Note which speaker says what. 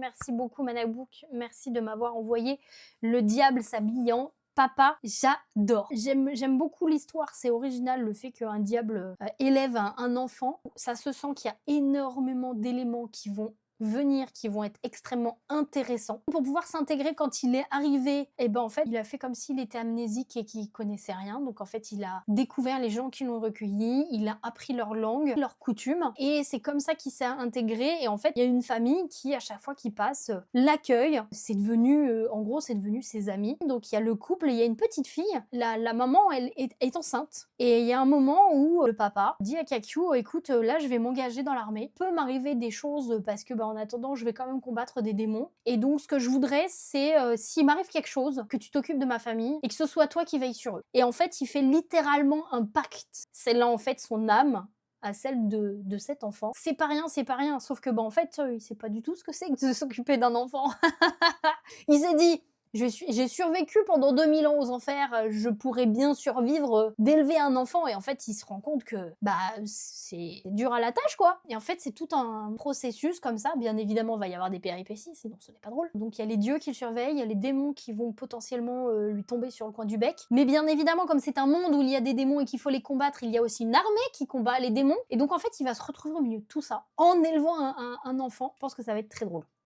Speaker 1: Merci beaucoup Manabouk. Merci de m'avoir envoyé Le diable s'habille en papa. J'adore. J'aime beaucoup l'histoire, c'est original le fait qu'un diable élève un enfant. Ça se sent qu'il y a énormément d'éléments qui vont venir, qui vont être extrêmement intéressants. Pour pouvoir s'intégrer quand il est arrivé, et ben en fait, il a fait comme s'il était amnésique et qu'il connaissait rien. Donc en fait, il a découvert les gens qui l'ont recueilli, il a appris leur langue, leurs coutumes, et c'est comme ça qu'il s'est intégré. Et en fait, il y a une famille qui, à chaque fois qu'il passe, l'accueille. C'est devenu, en gros, c'est devenu ses amis. Donc il y a le couple, il y a une petite fille. La maman, elle est enceinte. Et il y a un moment où le papa dit à Kakyu, écoute, là, je vais m'engager dans l'armée. Peut m'arriver des choses parce que en attendant, je vais quand même combattre des démons. Et donc, ce que je voudrais, c'est s'il m'arrive quelque chose, que tu t'occupes de ma famille et que ce soit toi qui veille sur eux. Et en fait, il fait littéralement un pacte. C'est là, en fait, son âme à celle de cet enfant. C'est pas rien, c'est pas rien. Sauf que, en fait, il sait pas du tout ce que c'est que de s'occuper d'un enfant. Il s'est dit, j'ai survécu pendant 2000 ans aux enfers, je pourrais bien survivre d'élever un enfant. Et en fait, il se rend compte que c'est dur à la tâche, quoi. Et en fait, c'est tout un processus comme ça. Bien évidemment, il va y avoir des péripéties, sinon ce n'est pas drôle. Donc il y a les dieux qui le surveillent, il y a les démons qui vont potentiellement lui tomber sur le coin du bec. Mais bien évidemment, comme c'est un monde où il y a des démons et qu'il faut les combattre, il y a aussi une armée qui combat les démons. Et donc en fait, il va se retrouver au milieu de tout ça en élevant un enfant. Je pense que ça va être très drôle.